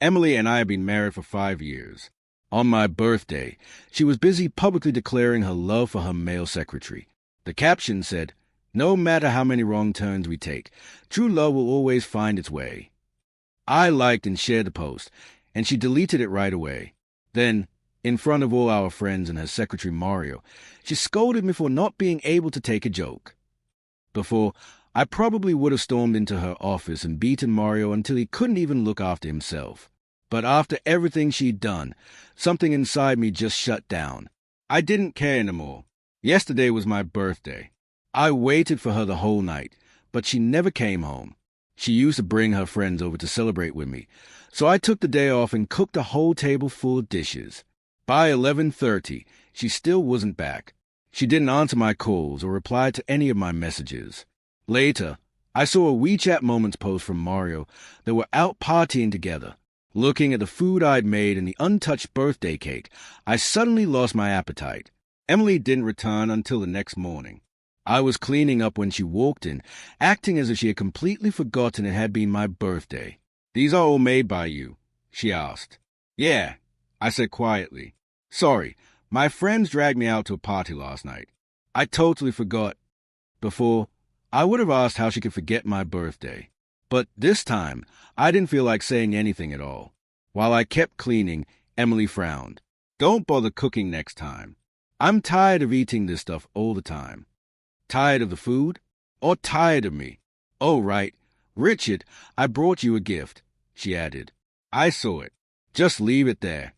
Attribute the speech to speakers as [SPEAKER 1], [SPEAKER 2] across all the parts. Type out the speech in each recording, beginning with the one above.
[SPEAKER 1] Emily and I have been married for 5 years. On my birthday, she was busy publicly declaring her love for her male secretary. The caption said, "No matter how many wrong turns we take, true love will always find its way." I liked and shared the post, and she deleted it right away. Then, in front of all our friends and her secretary Mario, she scolded me for not being able to take a joke. Before, I probably would have stormed into her office and beaten Mario until he couldn't even look after himself. But after everything she'd done, something inside me just shut down. I didn't care anymore. Yesterday was my birthday. I waited for her the whole night, but she never came home. She used to bring her friends over to celebrate with me, so I took the day off and cooked a whole table full of dishes. By 11:30, she still wasn't back. She didn't answer my calls or reply to any of my messages. Later, I saw a WeChat Moments post from Mario that we're out partying together. Looking at the food I'd made and the untouched birthday cake, I suddenly lost my appetite. Emily didn't return until the next morning. I was cleaning up when she walked in, acting as if she had completely forgotten it had been my birthday. "These are all made by you?" she asked. "Yeah," I said quietly. "Sorry, my friends dragged me out to a party last night. I totally forgot." Before, I would have asked how she could forget my birthday. But this time, I didn't feel like saying anything at all. While I kept cleaning, Emily frowned. "Don't bother cooking next time. I'm tired of eating this stuff all the time." Tired of the food? Or tired of me? "Oh, right. Richard, I brought you a gift," she added. I saw it. "Just leave it there."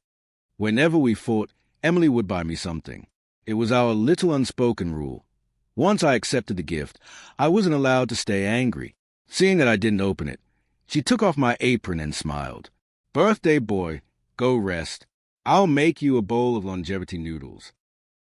[SPEAKER 1] Whenever we fought, Emily would buy me something. It was our little unspoken rule. Once I accepted the gift, I wasn't allowed to stay angry. Seeing that I didn't open it, she took off my apron and smiled. "Birthday boy, go rest. I'll make you a bowl of longevity noodles."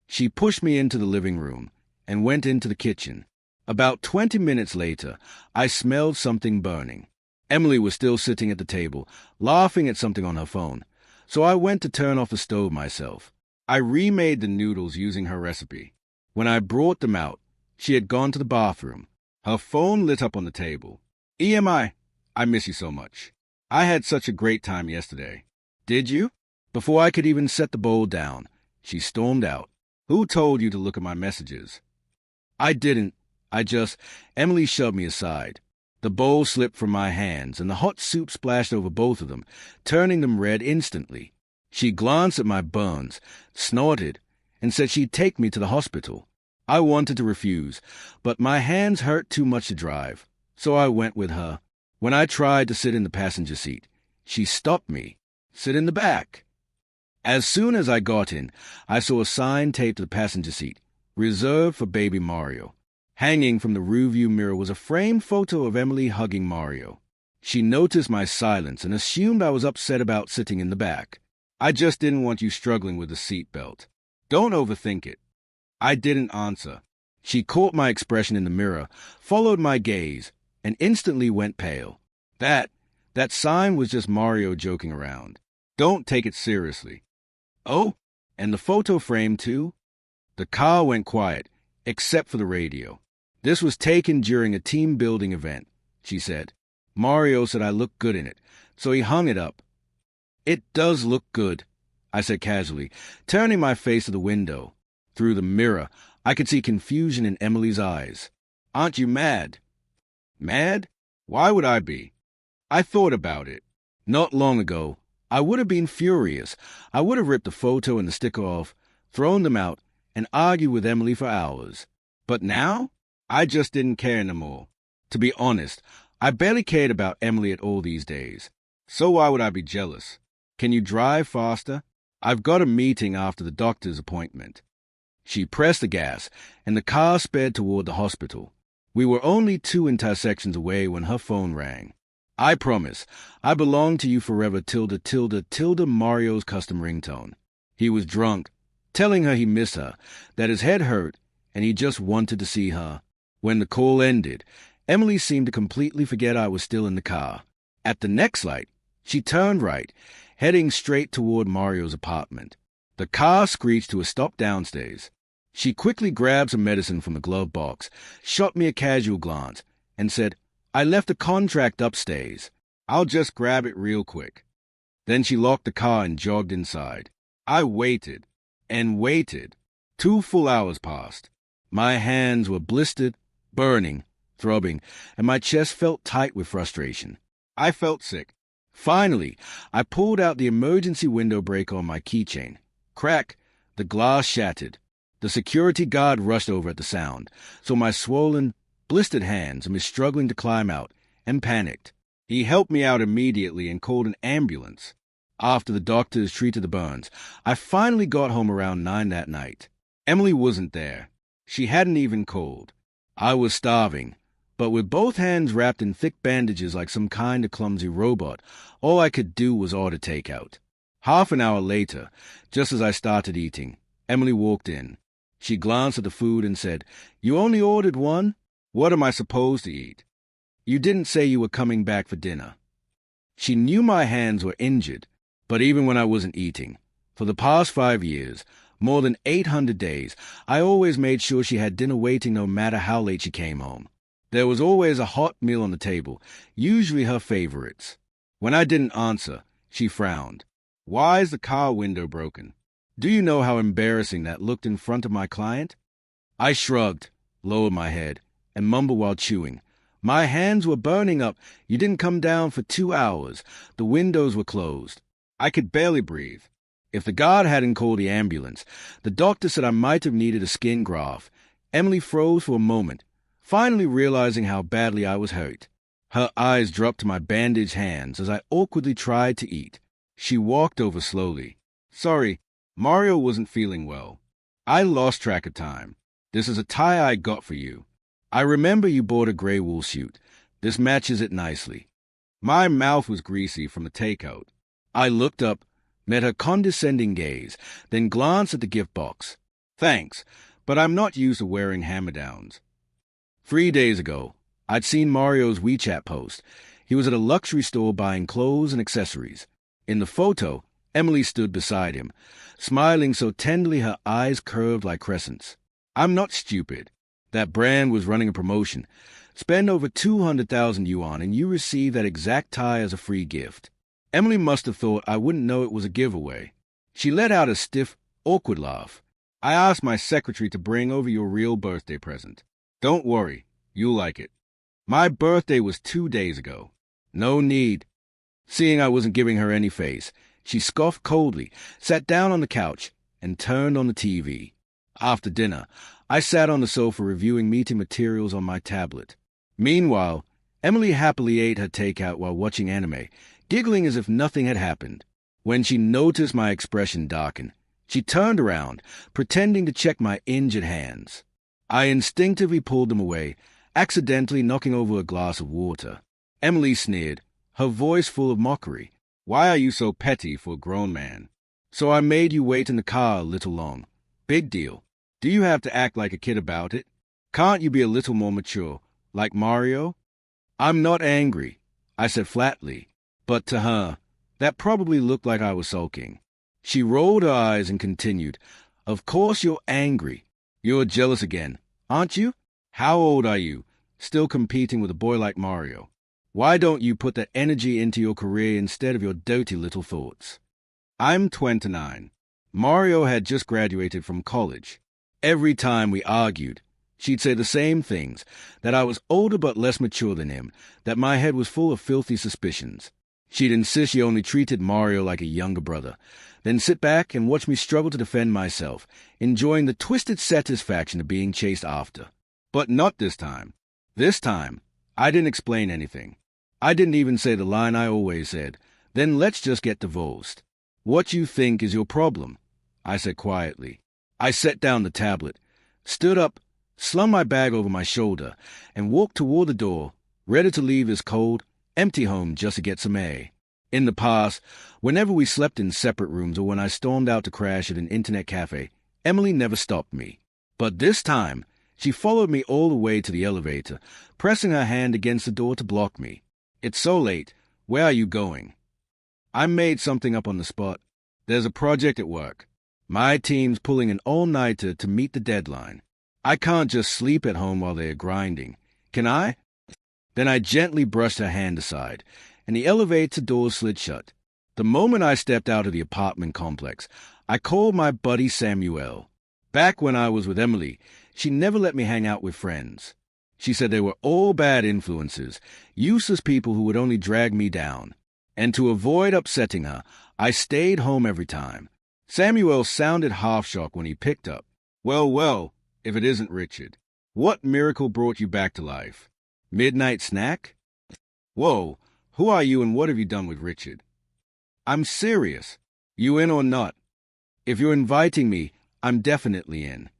[SPEAKER 1] She pushed me into the living room and went into the kitchen. About 20 minutes later, I smelled something burning. Emily was still sitting at the table, laughing at something on her phone, so I went to turn off the stove myself. I remade the noodles using her recipe. When I brought them out, she had gone to the bathroom. Her phone lit up on the table. "EMI, I miss you so much. I had such a great time yesterday." "Did you?" Before I could even set the bowl down, she stormed out. "Who told you to look at my messages?" "I didn't. Emily shoved me aside. The bowl slipped from my hands, and the hot soup splashed over both of them, turning them red instantly. She glanced at my burns, snorted, and said she'd take me to the hospital. I wanted to refuse, but my hands hurt too much to drive, so I went with her. When I tried to sit in the passenger seat, she stopped me. "Sit in the back." As soon as I got in, I saw a sign taped to the passenger seat, "Reserved for baby Mario." Hanging from the rearview mirror was a framed photo of Emily hugging Mario. She noticed my silence and assumed I was upset about sitting in the back. "I just didn't want you struggling with the seat belt. Don't overthink it." I didn't answer. She caught my expression in the mirror, followed my gaze, and instantly went pale. That sign was just Mario joking around. Don't take it seriously. "Oh, and the photo frame too?" The car went quiet, except for the radio. "This was taken during a team-building event," she said. "Mario said I looked good in it, so he hung it up." "It does look good," I said casually, turning my face to the window. Through the mirror, I could see confusion in Emily's eyes. "Aren't you mad?" "Mad? Why would I be?" I thought about it. Not long ago, I would have been furious. I would have ripped the photo and the sticker off, thrown them out, and argued with Emily for hours. But now, I just didn't care anymore. To be honest, I barely cared about Emily at all these days. So why would I be jealous? "Can you drive faster? I've got a meeting after the doctor's appointment." She pressed the gas, and the car sped toward the hospital. We were only 2 intersections away when her phone rang. "I promise, I belong to you forever, tilde, tilde, tilde," Mario's custom ringtone. He was drunk, telling her he missed her, that his head hurt, and he just wanted to see her. When the call ended, Emily seemed to completely forget I was still in the car. At the next light, she turned right, heading straight toward Mario's apartment. The car screeched to a stop downstairs. She quickly grabbed some medicine from the glove box, shot me a casual glance, and said, "I left a contract upstairs. I'll just grab it real quick." Then she locked the car and jogged inside. I waited and waited. 2 full hours passed. My hands were blistered, burning, throbbing, and my chest felt tight with frustration. I felt sick. Finally, I pulled out the emergency window breaker on my keychain. Crack! The glass shattered. The security guard rushed over at the sound, saw my swollen, blistered hands and me struggling to climb out, and panicked. He helped me out immediately and called an ambulance. After the doctors treated the burns, I finally got home around 9 that night. Emily wasn't there. She hadn't even called. I was starving, but with both hands wrapped in thick bandages like some kind of clumsy robot, all I could do was order takeout. Half an hour later, just as I started eating, Emily walked in. She glanced at the food and said, "You only ordered one? What am I supposed to eat? You didn't say you were coming back for dinner." She knew my hands were injured, but even when I wasn't eating, for the past 5 years, more than 800 days, I always made sure she had dinner waiting no matter how late she came home. There was always a hot meal on the table, usually her favorites. When I didn't answer, she frowned. "Why is the car window broken? Do you know how embarrassing that looked in front of my client?" I shrugged, lowered my head, and mumbled while chewing. "My hands were burning up. You didn't come down for 2 hours. The windows were closed." I could barely breathe. If the guard hadn't called the ambulance, the doctor said I might have needed a skin graft. Emily froze for a moment, finally realizing how badly I was hurt. Her eyes dropped to my bandaged hands as I awkwardly tried to eat. She walked over slowly. "Sorry, Mario wasn't feeling well. I lost track of time. This is a tie I got for you. I remember you bought a gray wool suit. This matches it nicely." My mouth was greasy from the takeout. I looked up, met her condescending gaze, then glanced at the gift box. "Thanks, but I'm not used to wearing hammer-downs." 3 days ago, I'd seen Mario's WeChat post. He was at a luxury store buying clothes and accessories. In the photo, Emily stood beside him, smiling so tenderly her eyes curved like crescents. I'm not stupid. That brand was running a promotion. Spend over 200,000 yuan and you receive that exact tie as a free gift. Emily must have thought I wouldn't know it was a giveaway. She let out a stiff, awkward laugh. "I asked my secretary to bring over your real birthday present. Don't worry, you'll like it." My birthday was 2 days ago. No need. Seeing I wasn't giving her any face, she scoffed coldly, sat down on the couch, and turned on the TV. After dinner, I sat on the sofa reviewing meeting materials on my tablet. Meanwhile, Emily happily ate her takeout while watching anime, giggling as if nothing had happened. When she noticed my expression darken, she turned around, pretending to check my injured hands. I instinctively pulled them away, accidentally knocking over a glass of water. Emily sneered, her voice full of mockery. "Why are you so petty for a grown man? So I made you wait in the car a little long. Big deal. Do you have to act like a kid about it? Can't you be a little more mature, like Mario?" "I'm not angry," I said flatly, but to her, that probably looked like I was sulking. She rolled her eyes and continued, "Of course you're angry. You're jealous again, aren't you? How old are you? Still competing with a boy like Mario? Why don't you put that energy into your career instead of your dirty little thoughts?" I'm 29. Mario had just graduated from college. Every time we argued, she'd say the same things, that I was older but less mature than him, that my head was full of filthy suspicions. She'd insist she only treated Mario like a younger brother, then sit back and watch me struggle to defend myself, enjoying the twisted satisfaction of being chased after. But not this time. This time, I didn't explain anything. I didn't even say the line I always said, "Then let's just get divorced." "What you think is your problem?" I said quietly. I set down the tablet, stood up, slung my bag over my shoulder, and walked toward the door, ready to leave his cold, empty home just to get some air. In the past, whenever we slept in separate rooms or when I stormed out to crash at an internet cafe, Emily never stopped me. But this time, she followed me all the way to the elevator, pressing her hand against the door to block me. "It's so late. Where are you going?" "I made something up on the spot. There's a project at work. My team's pulling an all-nighter to meet the deadline. I can't just sleep at home while they're grinding. Can I?" Then I gently brushed her hand aside, and the elevator door slid shut. The moment I stepped out of the apartment complex, I called my buddy Samuel. Back when I was with Emily, she never let me hang out with friends. She said they were all bad influences, useless people who would only drag me down. And to avoid upsetting her, I stayed home every time. Samuel sounded half-shocked when he picked up. Well, if it isn't Richard. What miracle brought you back to life? Midnight snack? Whoa, who are you and what have you done with Richard? I'm serious. You in or not? If you're inviting me, I'm definitely in.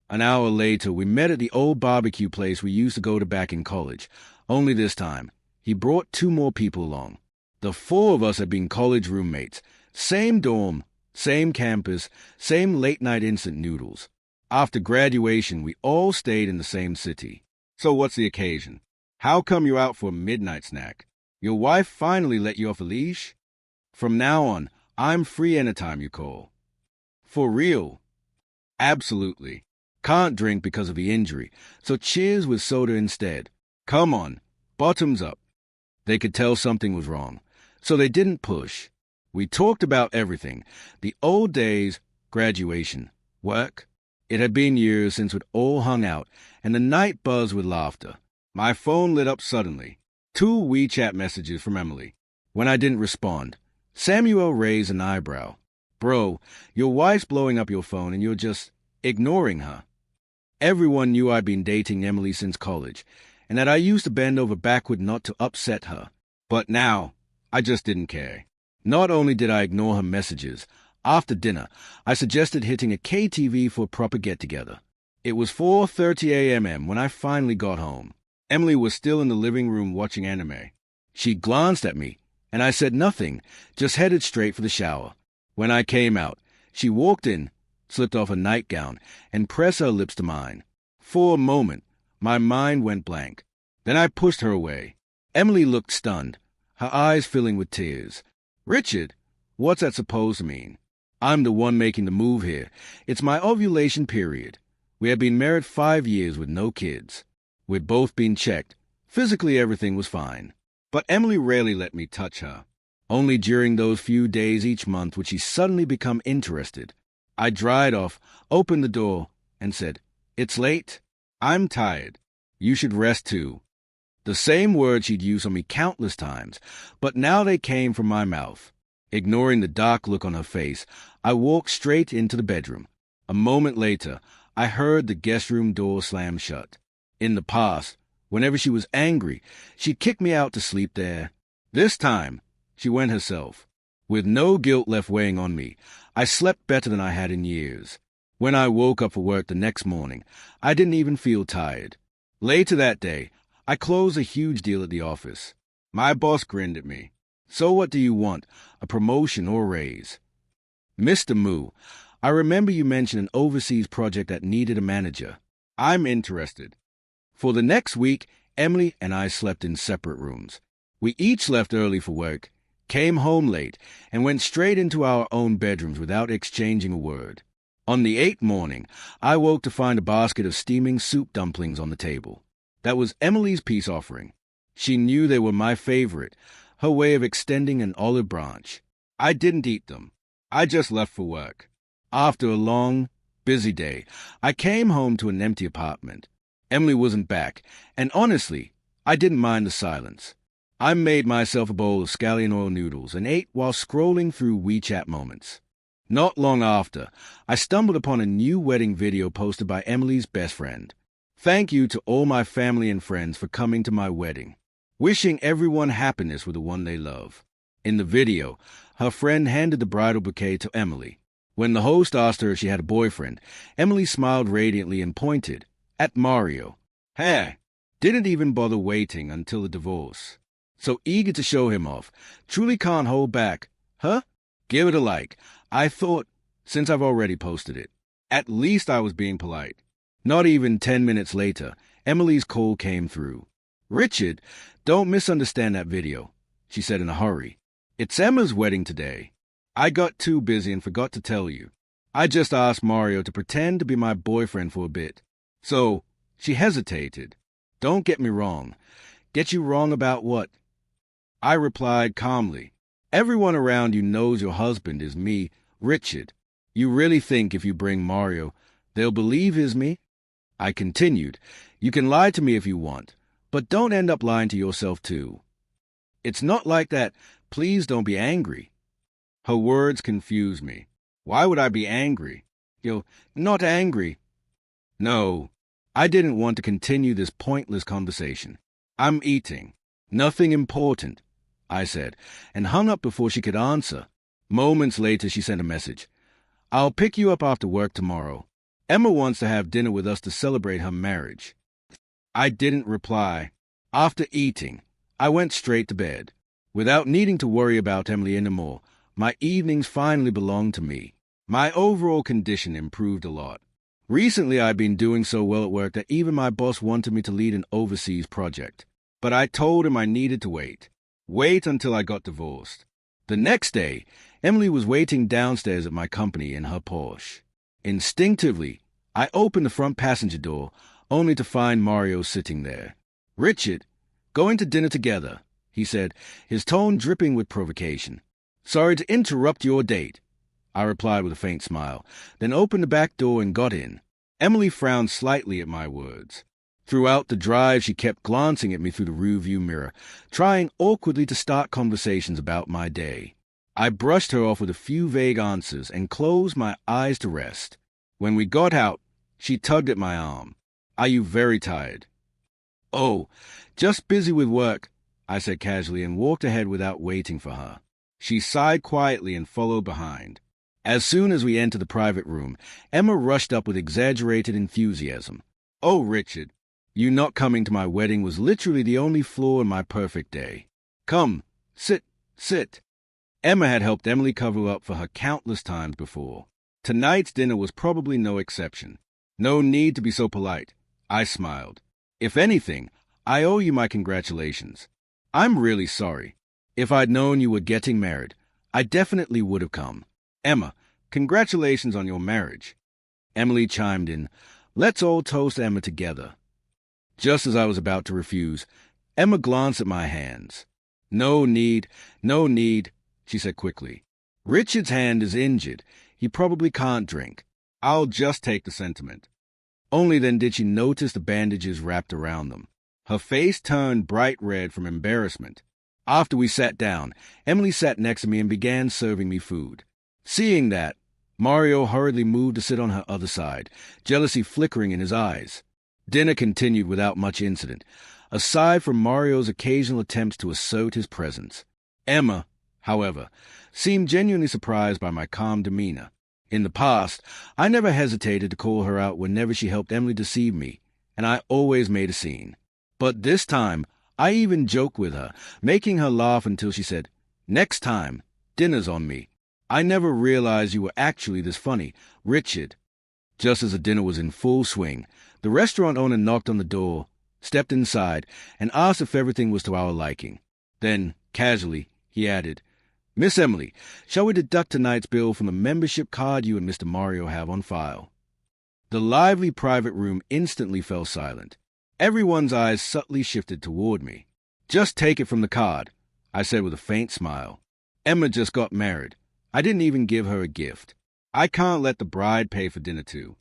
[SPEAKER 1] An hour later, we met at the old barbecue place we used to go to back in college. Only this time, he brought 2 more people along. The 4 of us had been college roommates. Same dorm, same campus, same late-night instant noodles. After graduation, we all stayed in the same city. So what's the occasion? How come you're out for a midnight snack? Your wife finally let you off a leash? From now on, I'm free anytime you call. For real? Absolutely. Can't drink because of the injury, so cheers with soda instead. Come on, bottoms up. They could tell something was wrong, so they didn't push. We talked about everything. The old days, graduation, work. It had been years since we'd all hung out, and the night buzzed with laughter. My phone lit up suddenly. 2 WeChat messages from Emily. When I didn't respond, Samuel raised an eyebrow. Bro, your wife's blowing up your phone and you're just ignoring her. Everyone knew I'd been dating Emily since college, and that I used to bend over backward not to upset her. But now, I just didn't care. Not only did I ignore her messages, after dinner, I suggested hitting a KTV for a proper get-together. It was 4:30 a.m. when I finally got home. Emily was still in the living room watching anime. She glanced at me, and I said nothing, just headed straight for the shower. When I came out, she walked in, slipped off a nightgown, and pressed her lips to mine. For a moment, my mind went blank. Then I pushed her away. Emily looked stunned, her eyes filling with tears. Richard, what's that supposed to mean? I'm the one making the move here. It's my ovulation period. We had been married 5 years with no kids. We'd both been checked. Physically, everything was fine. But Emily rarely let me touch her. Only during those few days each month would she suddenly become interested. I dried off, opened the door, and said, "It's late. I'm tired. You should rest too." The same words she'd used on me countless times, but now they came from my mouth. Ignoring the dark look on her face, I walked straight into the bedroom. A moment later, I heard the guest room door slam shut. In the past, whenever she was angry, she'd kick me out to sleep there. This time, she went herself. With no guilt left weighing on me, I slept better than I had in years. When I woke up for work the next morning, I didn't even feel tired. Later that day, I closed a huge deal at the office. My boss grinned at me. "So what do you want, a promotion or a raise?" "Mr. Moo, I remember you mentioned an overseas project that needed a manager. I'm interested." For the next week, Emily and I slept in separate rooms. We each left early for work, came home late, and went straight into our own bedrooms without exchanging a word. On the 8th morning, I woke to find a basket of steaming soup dumplings on the table. That was Emily's peace offering. She knew they were my favorite, her way of extending an olive branch. I didn't eat them. I just left for work. After a long, busy day, I came home to an empty apartment. Emily wasn't back, and honestly, I didn't mind the silence. I made myself a bowl of scallion oil noodles and ate while scrolling through WeChat moments. Not long after, I stumbled upon a new wedding video posted by Emily's best friend. "Thank you to all my family and friends for coming to my wedding. Wishing everyone happiness with the one they love." In the video, her friend handed the bridal bouquet to Emily. When the host asked her if she had a boyfriend, Emily smiled radiantly and pointed at Mario. Hey, didn't even bother waiting until the divorce. So eager to show him off, truly can't hold back. Huh? Give it a like. I thought, since I've already posted it. At least I was being polite. Not even 10 minutes later, Emily's call came through. "Richard, don't misunderstand that video," she said in a hurry. "It's Emma's wedding today. I got too busy and forgot to tell you. I just asked Mario to pretend to be my boyfriend for a bit." So, she hesitated. "Don't get me wrong. Get you wrong about what?" I replied calmly. Everyone around you knows your husband is me, Richard. You really think if you bring Mario, they'll believe he's me? I continued, you can lie to me if you want, but don't end up lying to yourself too. It's not like that. Please don't be angry. Her words confused me. Why would I be angry? You're not angry. No, I didn't want to continue this pointless conversation. I'm eating. Nothing important, I said, and hung up before she could answer. Moments later, she sent a message. I'll pick you up after work tomorrow. Emma wants to have dinner with us to celebrate her marriage. I didn't reply. After eating, I went straight to bed. Without needing to worry about Emily anymore, my evenings finally belonged to me. My overall condition improved a lot. Recently, I'd been doing so well at work that even my boss wanted me to lead an overseas project. But I told him I needed to wait. Wait until I got divorced. The next day, Emily was waiting downstairs at my company in her Porsche. Instinctively, I opened the front passenger door, only to find Mario sitting there. Richard, going to dinner together, he said, his tone dripping with provocation. Sorry to interrupt your date, I replied with a faint smile, then opened the back door and got in. Emily frowned slightly at my words. Throughout the drive, she kept glancing at me through the rearview mirror, trying awkwardly to start conversations about my day. I brushed her off with a few vague answers and closed my eyes to rest. When we got out, she tugged at my arm. Are you very tired? Oh, just busy with work, I said casually and walked ahead without waiting for her. She sighed quietly and followed behind. As soon as we entered the private room, Emma rushed up with exaggerated enthusiasm. Oh, Richard, you not coming to my wedding was literally the only flaw in my perfect day. Come, sit. Emma had helped Emily cover up for her countless times before. Tonight's dinner was probably no exception. No need to be so polite, I smiled. If anything, I owe you my congratulations. I'm really sorry. If I'd known you were getting married, I definitely would have come. Emma, congratulations on your marriage. Emily chimed in. Let's all toast Emma together. Just as I was about to refuse, Emma glanced at my hands. No need, she said quickly. Richard's hand is injured. He probably can't drink. I'll just take the sentiment. Only then did she notice the bandages wrapped around them. Her face turned bright red from embarrassment. After we sat down, Emily sat next to me and began serving me food. Seeing that, Mario hurriedly moved to sit on her other side, jealousy flickering in his eyes. Dinner continued without much incident, aside from Mario's occasional attempts to assert his presence. Emma, however, seemed genuinely surprised by my calm demeanor. In the past, I never hesitated to call her out whenever she helped Emily deceive me, and I always made a scene. But this time, I even joked with her, making her laugh until she said, Next time, dinner's on me. I never realized you were actually this funny, Richard. Just as the dinner was in full swing, the restaurant owner knocked on the door, stepped inside, and asked if everything was to our liking. Then, casually, he added, Miss Emily, shall we deduct tonight's bill from the membership card you and Mr. Mario have on file? The lively private room instantly fell silent. Everyone's eyes subtly shifted toward me. Just take it from the card, I said with a faint smile. Emma just got married. I didn't even give her a gift. I can't let the bride pay for dinner too.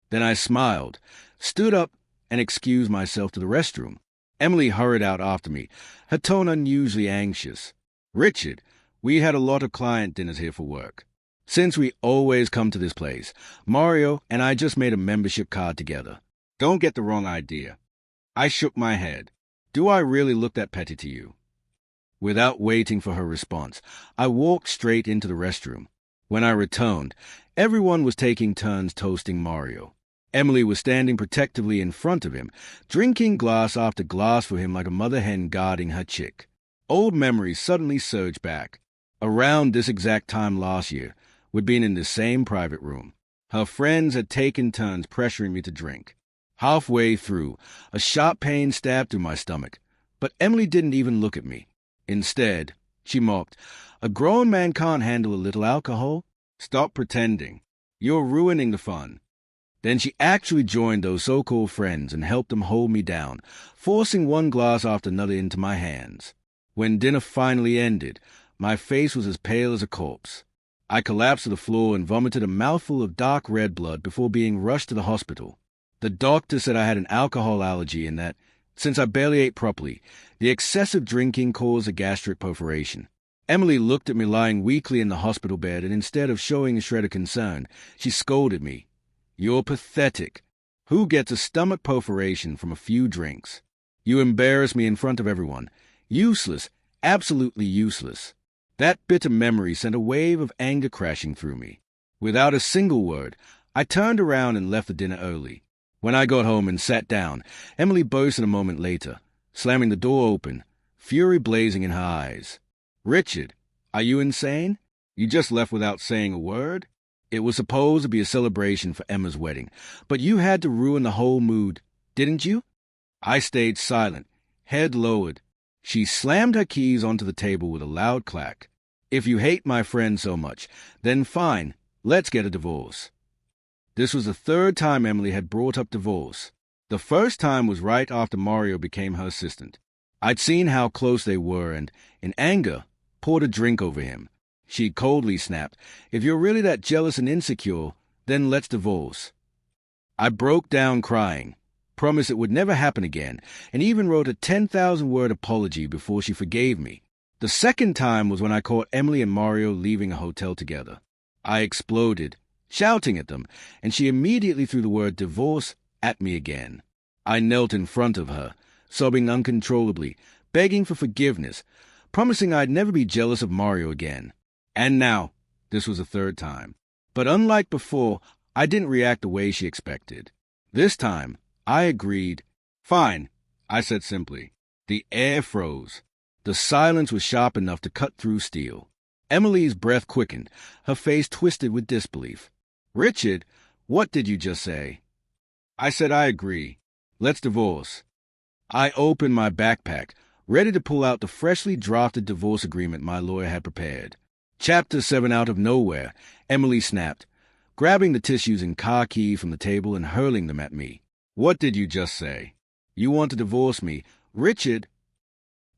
[SPEAKER 1] Then I smiled, stood up, and excused myself to the restroom. Emily hurried out after me, her tone unusually anxious. Richard, we had a lot of client dinners here for work. Since we always come to this place, Mario and I just made a membership card together. Don't get the wrong idea. I shook my head. Do I really look that petty to you? Without waiting for her response, I walked straight into the restroom. When I returned, everyone was taking turns toasting Mario. Emily was standing protectively in front of him, drinking glass after glass for him like a mother hen guarding her chick. Old memories suddenly surged back. Around this exact time last year, we'd been in the same private room. Her friends had taken turns pressuring me to drink. Halfway through, a sharp pain stabbed through my stomach, but Emily didn't even look at me. Instead, she mocked, A grown man can't handle a little alcohol? Stop pretending. You're ruining the fun. Then she actually joined those so-called friends and helped them hold me down, forcing one glass after another into my hands. When dinner finally ended, My face was as pale as a corpse. I collapsed to the floor and vomited a mouthful of dark red blood before being rushed to the hospital. The doctor said I had an alcohol allergy and that, since I barely ate properly, the excessive drinking caused a gastric perforation. Emily looked at me lying weakly in the hospital bed, and instead of showing a shred of concern, she scolded me. "You're pathetic. Who gets a stomach perforation from a few drinks? You embarrass me in front of everyone. Useless, absolutely useless." That bitter memory sent a wave of anger crashing through me. Without a single word, I turned around and left the dinner early. When I got home and sat down, Emily burst in a moment later, slamming the door open, fury blazing in her eyes. "Richard, are you insane? You just left without saying a word? It was supposed to be a celebration for Emma's wedding, but you had to ruin the whole mood, didn't you?" I stayed silent, head lowered. She slammed her keys onto the table with a loud clack. "If you hate my friend so much, then fine, let's get a divorce." This was the third time Emily had brought up divorce. The first time was right after Mario became her assistant. I'd seen how close they were and, in anger, poured a drink over him. She coldly snapped, "If you're really that jealous and insecure, then let's divorce." I broke down crying, promised it would never happen again, and even wrote a 10,000-word apology before she forgave me. The second time was when I caught Emily and Mario leaving a hotel together. I exploded, shouting at them, and she immediately threw the word divorce at me again. I knelt in front of her, sobbing uncontrollably, begging for forgiveness, promising I'd never be jealous of Mario again. And now, this was the third time. But unlike before, I didn't react the way she expected. This time, I agreed. "Fine," I said simply. The air froze. The silence was sharp enough to cut through steel. Emily's breath quickened, her face twisted with disbelief. "Richard, what did you just say?" I said I agree. Let's divorce. I opened my backpack, ready to pull out the freshly drafted divorce agreement my lawyer had prepared. Chapter 7 out of nowhere, Emily snapped, grabbing the tissues and car key from the table and hurling them at me. "What did you just say? You want to divorce me, Richard?"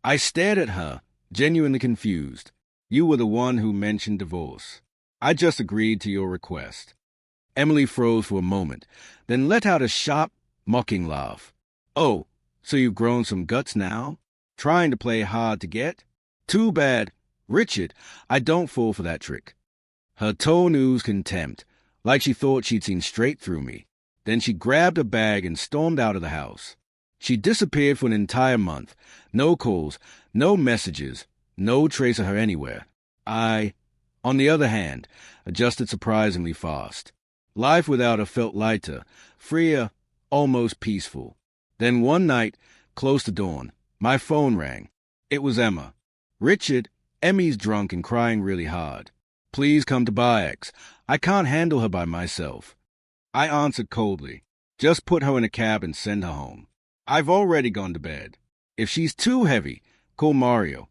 [SPEAKER 1] I stared at her, genuinely confused. "You were the one who mentioned divorce. I just agreed to your request." Emily froze for a moment, then let out a sharp, mocking laugh. "Oh, so you've grown some guts now? Trying to play hard to get? Too bad. Richard, I don't fall for that trick." Her tone oozed contempt, like she thought she'd seen straight through me. Then she grabbed a bag and stormed out of the house. She disappeared for an entire month. No calls, no messages, no trace of her anywhere. I, on the other hand, adjusted surprisingly fast. Life without her felt lighter, freer, almost peaceful. Then one night, close to dawn, my phone rang. It was Emma. "Richard, Emmy's drunk and crying really hard. Please come to Bayek's. I can't handle her by myself." I answered coldly. "Just put her in a cab and send her home. I've already gone to bed. If she's too heavy, call Mario."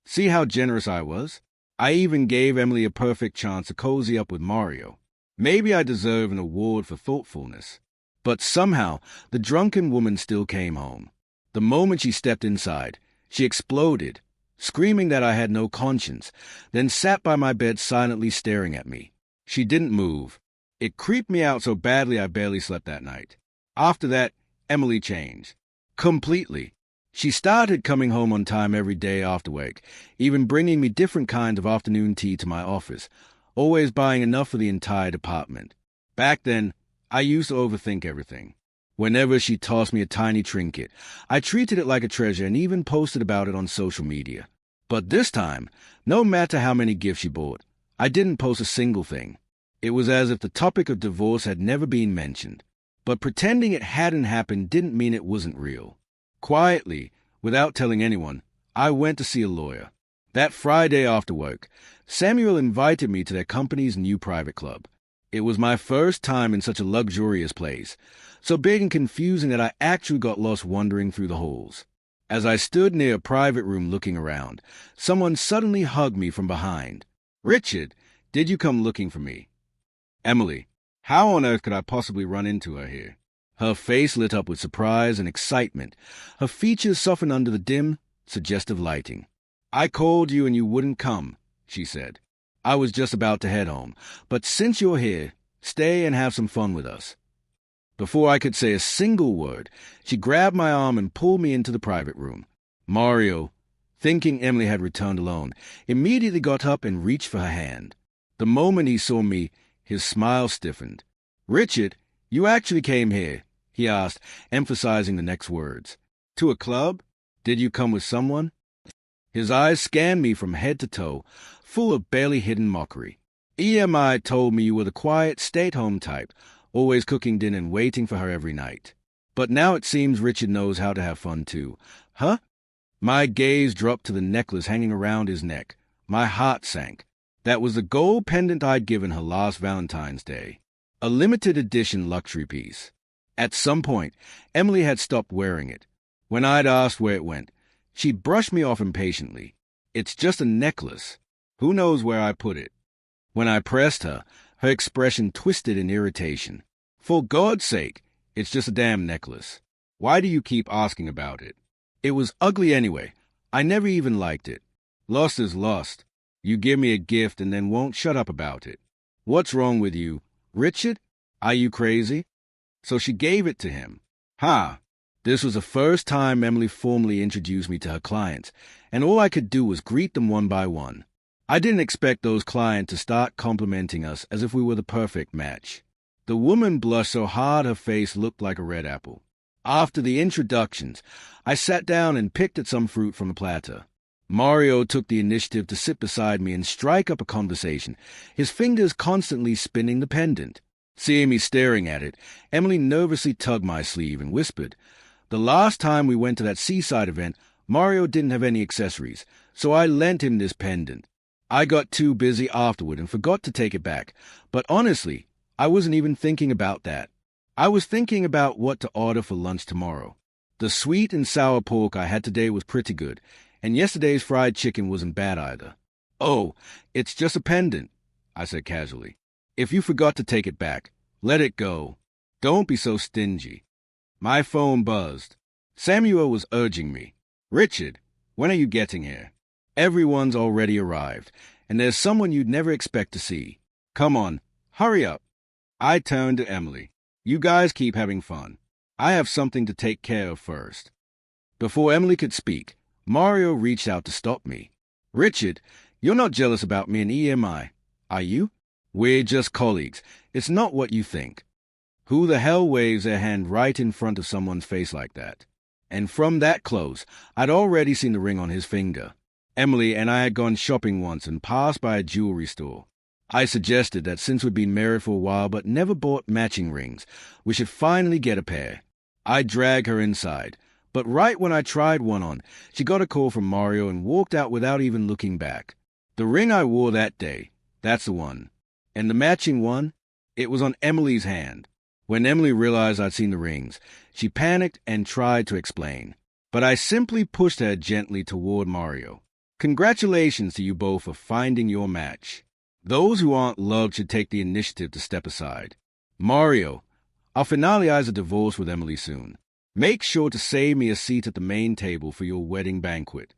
[SPEAKER 1] See how generous I was? I even gave Emily a perfect chance to cozy up with Mario. Maybe I deserve an award for thoughtfulness. But somehow, the drunken woman still came home. The moment she stepped inside, she exploded, screaming that I had no conscience, then sat by my bed silently staring at me. She didn't move. It creeped me out so badly I barely slept that night. After that, Emily changed. Completely. She started coming home on time every day after work, even bringing me different kinds of afternoon tea to my office, always buying enough for the entire department. Back then, I used to overthink everything. Whenever she tossed me a tiny trinket, I treated it like a treasure and even posted about it on social media. But this time, no matter how many gifts she bought, I didn't post a single thing. It was as if the topic of divorce had never been mentioned. But pretending it hadn't happened didn't mean it wasn't real. Quietly, without telling anyone, I went to see a lawyer. That Friday after work, Samuel invited me to their company's new private club. It was my first time in such a luxurious place, so big and confusing that I actually got lost wandering through the halls. As I stood near a private room looking around, someone suddenly hugged me from behind. "Richard, did you come looking for me?" "Emily, how on earth could I possibly run into her here?" Her face lit up with surprise and excitement. Her features softened under the dim, suggestive lighting. I called you and you wouldn't come, she said. I was just about to head home, but since you're here, stay and have some fun with us. Before I could say a single word, she grabbed my arm and pulled me into the private room. Mario, thinking Emily had returned alone, immediately got up and reached for her hand. The moment he saw me, his smile stiffened. "Richard, you actually came here?" he asked, emphasizing the next words. "To a club? Did you come with someone?" His eyes scanned me from head to toe, full of barely hidden mockery. EMI told me you were the quiet, stay-at-home type, always cooking dinner and waiting for her every night. But now it seems Richard knows how to have fun too. Huh? My gaze dropped to the necklace hanging around his neck. My heart sank. That was the gold pendant I'd given her last Valentine's Day. A limited edition luxury piece. At some point, Emily had stopped wearing it. When I'd asked where it went, she brushed me off impatiently. "It's just a necklace. Who knows where I put it?" When I pressed her, her expression twisted in irritation. "For God's sake, it's just a damn necklace. Why do you keep asking about it? It was ugly anyway. I never even liked it. Lost is lost. You give me a gift and then won't shut up about it. What's wrong with you? Richard? Are you crazy?" So she gave it to him. This was the first time Emily formally introduced me to her clients, and all I could do was greet them one by one. I didn't expect those clients to start complimenting us as if we were the perfect match. The woman blushed so hard her face looked like a red apple. After the introductions, I sat down and picked at some fruit from the platter. Mario took the initiative to sit beside me and strike up a conversation, his fingers constantly spinning the pendant. Seeing me staring at it, Emily nervously tugged my sleeve and whispered, "The last time we went to that seaside event, Mario didn't have any accessories, so I lent him this pendant. I got too busy afterward and forgot to take it back, but honestly, I wasn't even thinking about that. I was thinking about what to order for lunch tomorrow. The sweet and sour pork I had today was pretty good, and yesterday's fried chicken wasn't bad either." "Oh, it's just a pendant," I said casually. "If you forgot to take it back, let it go. Don't be so stingy." My phone buzzed. Samuel was urging me. "Richard, when are you getting here? Everyone's already arrived, and there's someone you'd never expect to see. Come on, hurry up." I turned to Emily. "You guys keep having fun. I have something to take care of first." Before Emily could speak, Mario reached out to stop me. "Richard, you're not jealous about me and EMI, are you? We're just colleagues. It's not what you think." Who the hell waves their hand right in front of someone's face like that? And from that close, I'd already seen the ring on his finger. Emily and I had gone shopping once and passed by a jewelry store. I suggested that since we'd been married for a while but never bought matching rings, we should finally get a pair. I dragged her inside, but right when I tried one on, she got a call from Mario and walked out without even looking back. The ring I wore that day, that's the one. And the matching one, it was on Emily's hand. When Emily realized I'd seen the rings, she panicked and tried to explain. But I simply pushed her gently toward Mario. "Congratulations to you both for finding your match. Those who aren't loved should take the initiative to step aside. Mario, I'll finalize a divorce with Emily soon. Make sure to save me a seat at the main table for your wedding banquet."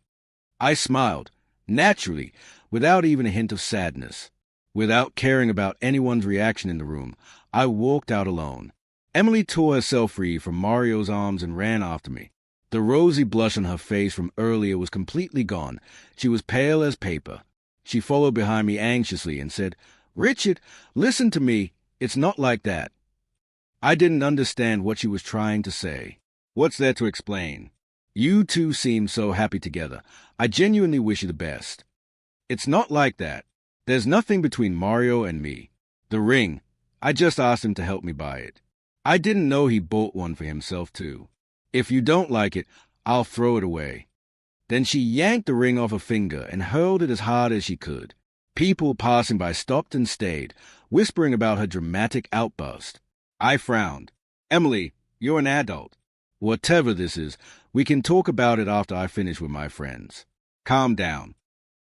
[SPEAKER 1] I smiled, naturally, without even a hint of sadness. Without caring about anyone's reaction in the room, I walked out alone. Emily tore herself free from Mario's arms and ran after me. The rosy blush on her face from earlier was completely gone. She was pale as paper. She followed behind me anxiously and said, "Richard, listen to me. It's not like that." I didn't understand what she was trying to say. "What's there to explain? You two seem so happy together. I genuinely wish you the best." "It's not like that. There's nothing between Mario and me. The ring, I just asked him to help me buy it. I didn't know he bought one for himself, too. If you don't like it, I'll throw it away." Then she yanked the ring off her finger and hurled it as hard as she could. People passing by stopped and stayed, whispering about her dramatic outburst. I frowned. "Emily, you're an adult. Whatever this is, we can talk about it after I finish with my friends. Calm down."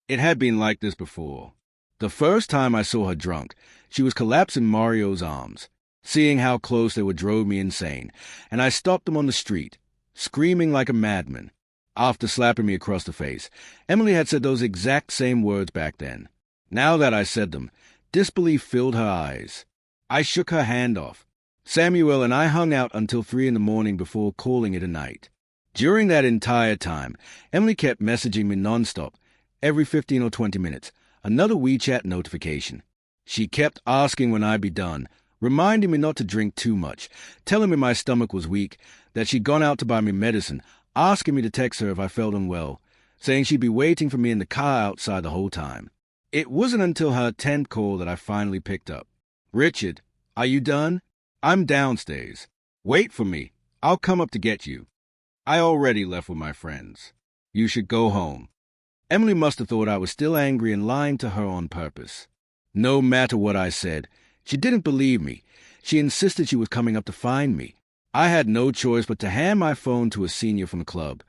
[SPEAKER 1] It had been like this before. The first time I saw her drunk, she was collapsing in Mario's arms. Seeing how close they were drove me insane, and I stopped them on the street, screaming like a madman. After slapping me across the face, Emily had said those exact same words back then. Now that I said them, disbelief filled her eyes. I shook her hand off. Samuel and I hung out until 3 in the morning before calling it a night. During that entire time, Emily kept messaging me nonstop, every 15 or 20 minutes, another WeChat notification. She kept asking when I'd be done, reminding me not to drink too much, telling me my stomach was weak, that she'd gone out to buy me medicine, asking me to text her if I felt unwell, saying she'd be waiting for me in the car outside the whole time. It wasn't until her 10th call that I finally picked up. "Richard, are you done? I'm downstairs. Wait for me. I'll come up to get you. I already left with my friends. You should go home." Emily must have thought I was still angry and lying to her on purpose. No matter what I said, she didn't believe me. She insisted she was coming up to find me. I had no choice but to hand my phone to a senior from the club,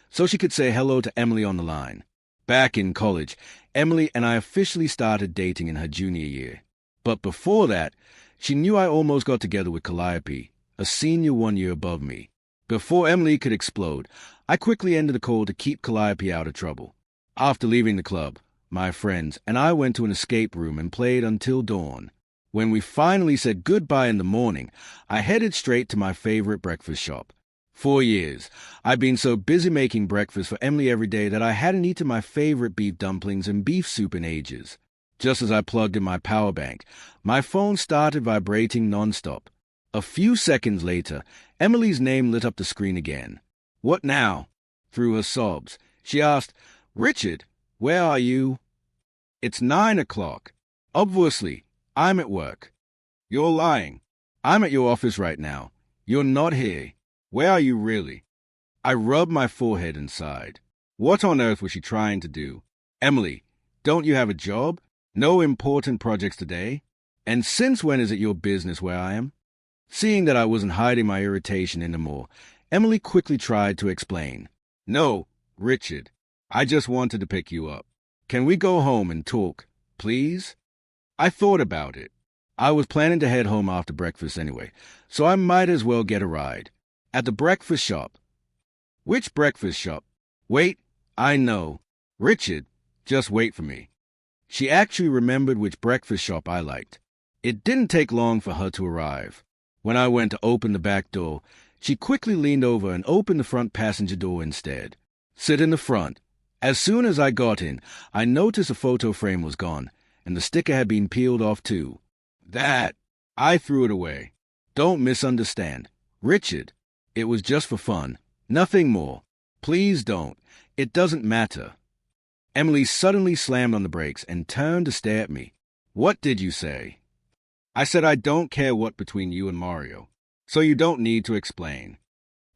[SPEAKER 1] so she could say hello to Emily on the line. Back in college, Emily and I officially started dating in her junior year. But before that, she knew I almost got together with Calliope, a senior 1 year above me. Before Emily could explode, I quickly ended the call to keep Calliope out of trouble. After leaving the club, my friends and I went to an escape room and played until dawn. When we finally said goodbye in the morning, I headed straight to my favorite breakfast shop. 4 years, I'd been so busy making breakfast for Emily every day that I hadn't eaten my favorite beef dumplings and beef soup in ages. Just as I plugged in my power bank, my phone started vibrating nonstop. A few seconds later, Emily's name lit up the screen again. "What now?" Through her sobs, she asked, "Richard, where are you?" "It's 9 o'clock. Obviously, I'm at work." "You're lying. I'm at your office right now. You're not here. Where are you really?" I rubbed my forehead and sighed. What on earth was she trying to do? "Emily, don't you have a job? No important projects today? And since when is it your business where I am?" Seeing that I wasn't hiding my irritation anymore, Emily quickly tried to explain. "No, Richard, I just wanted to pick you up. Can we go home and talk, please?" I thought about it. I was planning to head home after breakfast anyway, so I might as well get a ride. At the breakfast shop. "Which breakfast shop?" "Wait, I know. Richard, just wait for me." She actually remembered which breakfast shop I liked. It didn't take long for her to arrive. When I went to open the back door, she quickly leaned over and opened the front passenger door instead. "Sit in the front." As soon as I got in, I noticed the photo frame was gone, and the sticker had been peeled off too. That! I threw it away. Don't misunderstand. Richard, it was just for fun. Nothing more. Please don't. It doesn't matter. Emily suddenly slammed on the brakes and turned to stare at me. "What did you say?" "I said I don't care what between you and Mario, so you don't need to explain."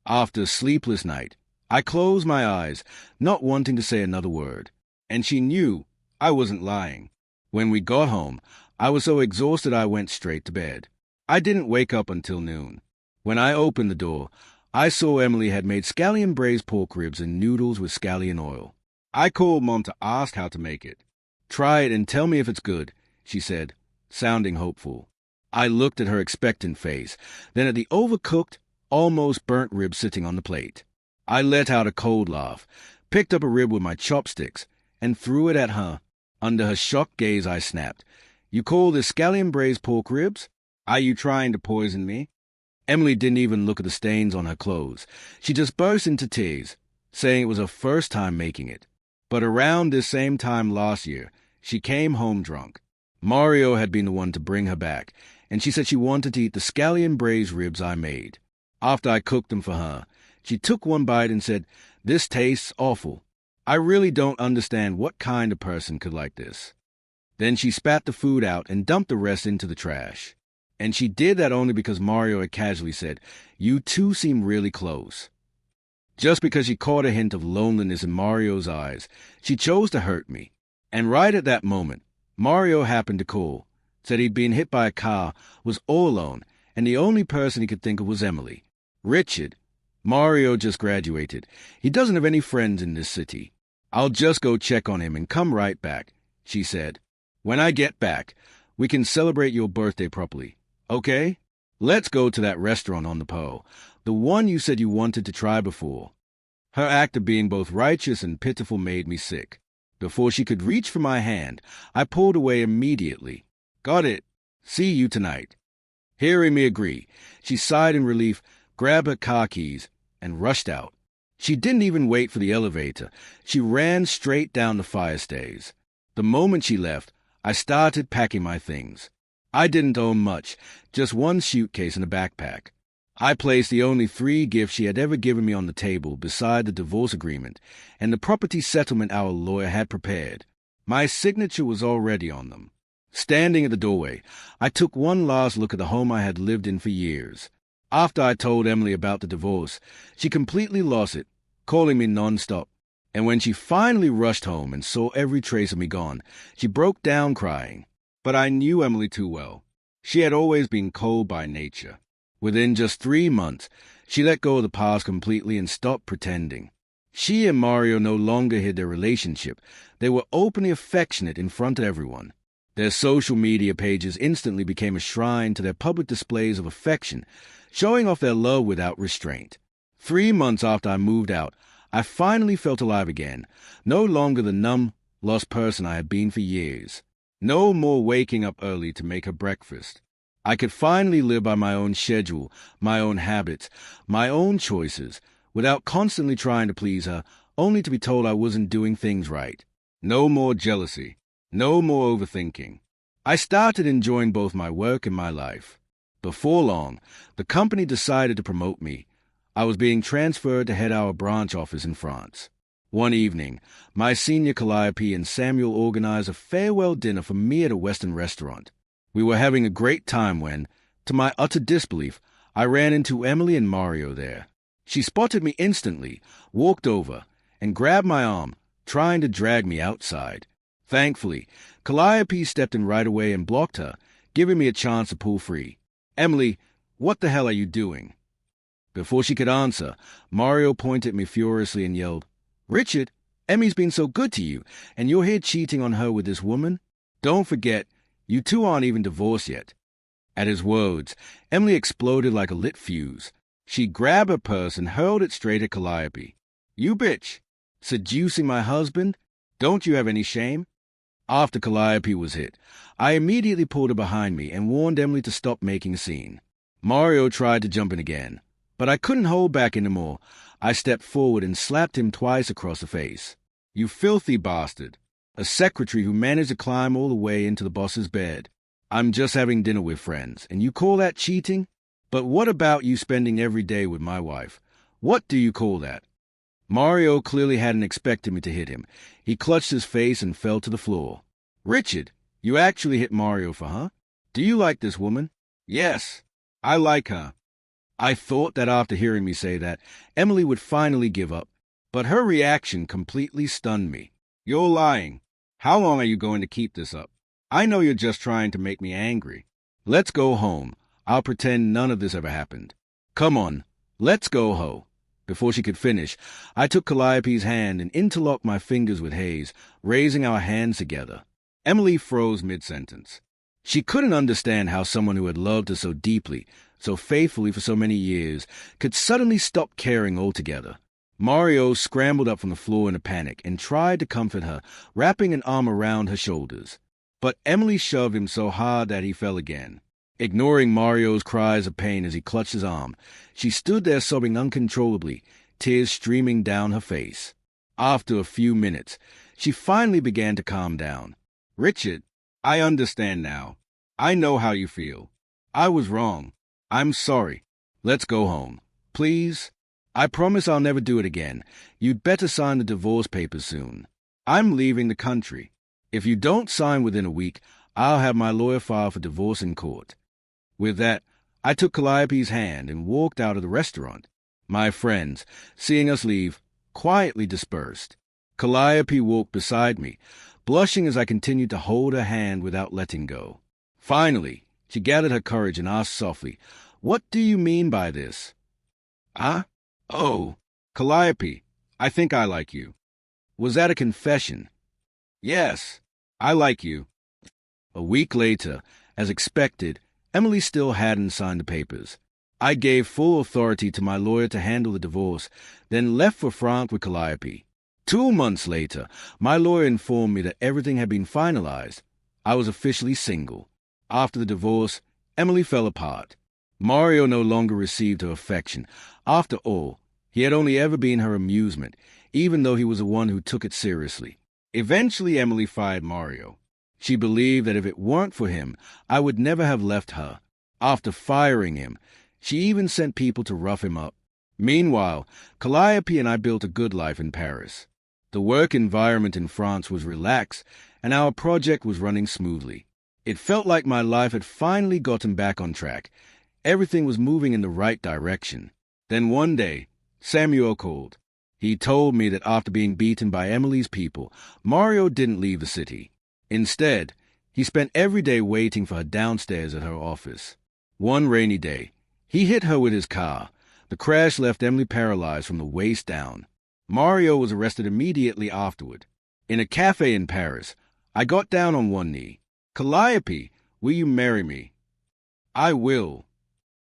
[SPEAKER 1] After a sleepless night, I closed my eyes, not wanting to say another word, and she knew I wasn't lying. When we got home, I was so exhausted I went straight to bed. I didn't wake up until noon. When I opened the door, I saw Emily had made scallion braised pork ribs and noodles with scallion oil. I called Mom to ask how to make it. "Try it and tell me if it's good," she said, sounding hopeful. I looked at her expectant face, then at the overcooked, almost burnt rib sitting on the plate. I let out a cold laugh, picked up a rib with my chopsticks, and threw it at her. Under her shocked gaze, I snapped, "You call this scallion braised pork ribs? Are you trying to poison me?" Emily didn't even look at the stains on her clothes. She just burst into tears, saying it was her first time making it. But around this same time last year, she came home drunk. Mario had been the one to bring her back, and she said she wanted to eat the scallion braised ribs I made. After I cooked them for her, she took one bite and said, "This tastes awful. I really don't understand what kind of person could like this." Then she spat the food out and dumped the rest into the trash. And she did that only because Mario had casually said, "You two seem really close." Just because she caught a hint of loneliness in Mario's eyes, she chose to hurt me. And right at that moment, Mario happened to call, said he'd been hit by a car, was all alone, and the only person he could think of was Emily. "Richard, Mario just graduated. He doesn't have any friends in this city. I'll just go check on him and come right back," she said. "When I get back, we can celebrate your birthday properly. Okay? Let's go to that restaurant on the Po, the one you said you wanted to try before." Her act of being both righteous and pitiful made me sick. Before she could reach for my hand, I pulled away immediately. Got it. See you tonight. Hearing me agree, she sighed in relief, grabbed her car keys, and rushed out. She didn't even wait for the elevator. She ran straight down the fire stairs. The moment she left, I started packing my things. I didn't own much, just one suitcase and a backpack. I placed the only 3 gifts she had ever given me on the table beside the divorce agreement and the property settlement our lawyer had prepared. My signature was already on them. Standing at the doorway, I took one last look at the home I had lived in for years. After I told Emily about the divorce, she completely lost it, calling me nonstop. And when she finally rushed home and saw every trace of me gone, she broke down crying. But I knew Emily too well. She had always been cold by nature. Within just 3 months, she let go of the past completely and stopped pretending. She and Mario no longer hid their relationship. They were openly affectionate in front of everyone. Their social media pages instantly became a shrine to their public displays of affection, showing off their love without restraint. 3 months after I moved out, I finally felt alive again, no longer the numb, lost person I had been for years. No more waking up early to make her breakfast. I could finally live by my own schedule, my own habits, my own choices, without constantly trying to please her, only to be told I wasn't doing things right. No more jealousy. No more overthinking. I started enjoying both my work and my life. Before long, the company decided to promote me. I was being transferred to head our branch office in France. One evening, my senior Calliope and Samuel organized a farewell dinner for me at a Western restaurant. We were having a great time when, to my utter disbelief, I ran into Emily and Mario there. She spotted me instantly, walked over, and grabbed my arm, trying to drag me outside. Thankfully, Calliope stepped in right away and blocked her, giving me a chance to pull free. Emily, what the hell are you doing? Before she could answer, Mario pointed at me furiously and yelled, Richard, Emmy's been so good to you, and you're here cheating on her with this woman? Don't forget, you two aren't even divorced yet. At his words, Emily exploded like a lit fuse. She grabbed her purse and hurled it straight at Calliope. You bitch! Seducing my husband? Don't you have any shame? After Calliope was hit, I immediately pulled her behind me and warned Emily to stop making a scene. Mario tried to jump in again, but I couldn't hold back anymore. I stepped forward and slapped him twice across the face. You filthy bastard. A secretary who managed to climb all the way into the boss's bed. I'm just having dinner with friends, and you call that cheating? But what about you spending every day with my wife? What do you call that? Mario clearly hadn't expected me to hit him. He clutched his face and fell to the floor. Richard, you actually hit Mario for her? Do you like this woman? Yes, I like her. I thought that after hearing me say that, Emily would finally give up, but her reaction completely stunned me. You're lying. How long are you going to keep this up? I know you're just trying to make me angry. Let's go home. I'll pretend none of this ever happened. Come on, let's go home. Before she could finish, I took Calliope's hand and interlocked my fingers with Hayes, raising our hands together. Emily froze mid-sentence. She couldn't understand how someone who had loved her so deeply, so faithfully for so many years, could suddenly stop caring altogether. Mario scrambled up from the floor in a panic and tried to comfort her, wrapping an arm around her shoulders. But Emily shoved him so hard that he fell again. Ignoring Mario's cries of pain as he clutched his arm, she stood there sobbing uncontrollably, tears streaming down her face. After a few minutes, she finally began to calm down. Richard, I understand now. I know how you feel. I was wrong. I'm sorry. Let's go home. Please? I promise I'll never do it again. You'd better sign the divorce papers soon. I'm leaving the country. If you don't sign within a week, I'll have my lawyer file for divorce in court. With that, I took Calliope's hand and walked out of the restaurant. My friends, seeing us leave, quietly dispersed. Calliope walked beside me, blushing as I continued to hold her hand without letting go. Finally, she gathered her courage and asked softly, What do you mean by this? Oh, Calliope, I think I like you. Was that a confession? Yes, I like you. A week later, as expected, Emily still hadn't signed the papers. I gave full authority to my lawyer to handle the divorce, then left for France with Calliope. 2 months later, my lawyer informed me that everything had been finalized. I was officially single. After the divorce, Emily fell apart. Mario no longer received her affection. After all, he had only ever been her amusement, even though he was the one who took it seriously. Eventually, Emily fired Mario. She believed that if it weren't for him, I would never have left her. After firing him, she even sent people to rough him up. Meanwhile, Calliope and I built a good life in Paris. The work environment in France was relaxed, and our project was running smoothly. It felt like my life had finally gotten back on track. Everything was moving in the right direction. Then one day, Samuel called. He told me that after being beaten by Emily's people, Mario didn't leave the city. Instead, he spent every day waiting for her downstairs at her office. One rainy day, he hit her with his car. The crash left Emily paralyzed from the waist down. Mario was arrested immediately afterward. In a cafe in Paris, I got down on one knee. "Calliope, will you marry me?" "I will,"